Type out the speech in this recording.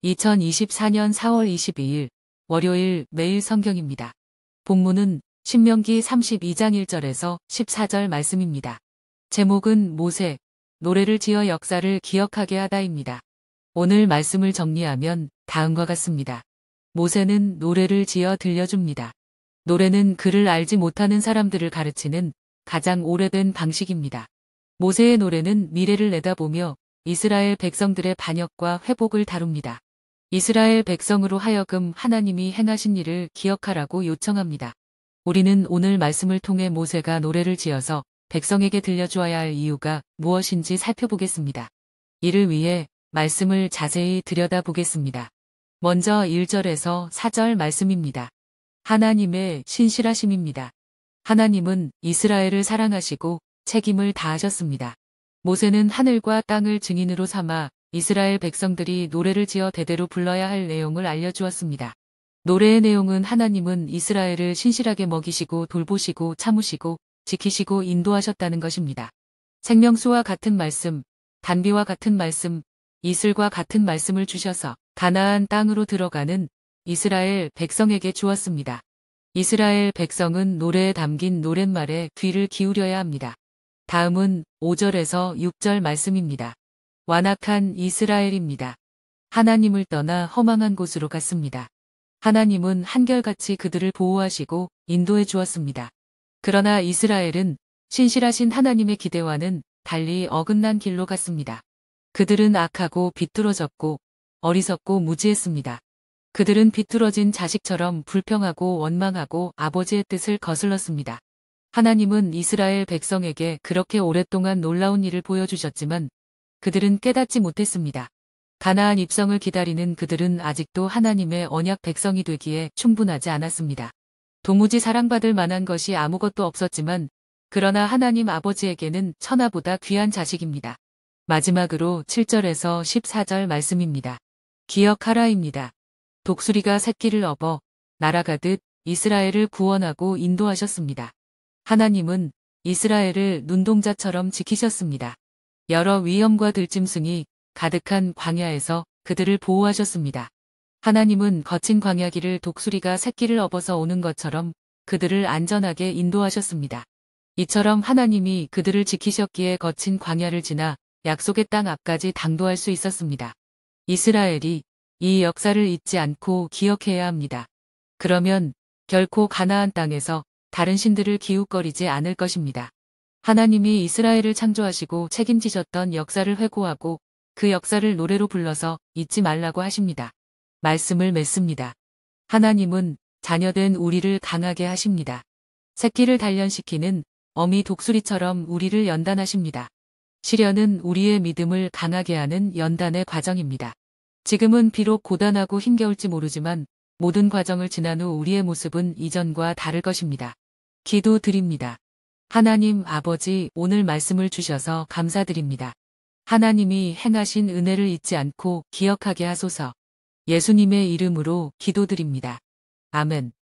2024년 4월 22일 월요일 매일 성경입니다. 본문은 신명기 32장 1절에서 14절 말씀입니다. 제목은 모세, 노래를 지어 역사를 기억하게 하다입니다. 오늘 말씀을 정리하면 다음과 같습니다. 모세는 노래를 지어 들려줍니다. 노래는 그를 알지 못하는 사람들을 가르치는 가장 오래된 방식입니다. 모세의 노래는 미래를 내다보며 이스라엘 백성들의 반역과 회복을 다룹니다. 이스라엘 백성으로 하여금 하나님이 행하신 일을 기억하라고 요청합니다. 우리는 오늘 말씀을 통해 모세가 노래를 지어서 백성에게 들려주어야 할 이유가 무엇인지 살펴보겠습니다. 이를 위해 말씀을 자세히 들여다보겠습니다. 먼저 1절에서 4절 말씀입니다. 하나님의 신실하심입니다. 하나님은 이스라엘을 사랑하시고 책임을 다하셨습니다. 모세는 하늘과 땅을 증인으로 삼아 이스라엘 백성들이 노래를 지어 대대로 불러야 할 내용을 알려주었습니다. 노래의 내용은 하나님은 이스라엘을 신실하게 먹이시고 돌보시고 참으시고 지키시고 인도하셨다는 것입니다. 생명수와 같은 말씀, 단비와 같은 말씀, 이슬과 같은 말씀을 주셔서 가나안 땅으로 들어가는 이스라엘 백성에게 주었습니다. 이스라엘 백성은 노래에 담긴 노랫말에 귀를 기울여야 합니다. 다음은 5절에서 6절 말씀입니다. 완악한 이스라엘입니다. 하나님을 떠나 허망한 곳으로 갔습니다. 하나님은 한결같이 그들을 보호하시고 인도해 주었습니다. 그러나 이스라엘은 신실하신 하나님의 기대와는 달리 어긋난 길로 갔습니다. 그들은 악하고 비뚤어졌고 어리석고 무지했습니다. 그들은 비뚤어진 자식처럼 불평하고 원망하고 아버지의 뜻을 거슬렀습니다. 하나님은 이스라엘 백성에게 그렇게 오랫동안 놀라운 일을 보여주셨지만 그들은 깨닫지 못했습니다. 가나안 입성을 기다리는 그들은 아직도 하나님의 언약 백성이 되기에 충분하지 않았습니다. 도무지 사랑받을 만한 것이 아무것도 없었지만 그러나 하나님 아버지에게는 천하보다 귀한 자식입니다. 마지막으로 7절에서 14절 말씀입니다. 기억하라입니다. 독수리가 새끼를 업어 날아가듯 이스라엘을 구원하고 인도하셨습니다. 하나님은 이스라엘을 눈동자처럼 지키셨습니다. 여러 위험과 들짐승이 가득한 광야에서 그들을 보호하셨습니다. 하나님은 거친 광야길을 독수리가 새끼를 업어서 오는 것처럼 그들을 안전하게 인도하셨습니다. 이처럼 하나님이 그들을 지키셨기에 거친 광야를 지나 약속의 땅 앞까지 당도할 수 있었습니다. 이스라엘이 이 역사를 잊지 않고 기억해야 합니다. 그러면 결코 가나안 땅에서 다른 신들을 기웃거리지 않을 것입니다. 하나님이 이스라엘을 창조하시고 책임지셨던 역사를 회고하고 그 역사를 노래로 불러서 잊지 말라고 하십니다. 말씀을 맺습니다. 하나님은 자녀된 우리를 강하게 하십니다. 새끼를 단련시키는 어미 독수리처럼 우리를 연단하십니다. 시련은 우리의 믿음을 강하게 하는 연단의 과정입니다. 지금은 비록 고단하고 힘겨울지 모르지만 모든 과정을 지난 후 우리의 모습은 이전과 다를 것입니다. 기도드립니다. 하나님 아버지, 오늘 말씀을 주셔서 감사드립니다. 하나님이 행하신 은혜를 잊지 않고 기억하게 하소서. 예수님의 이름으로 기도드립니다. 아멘.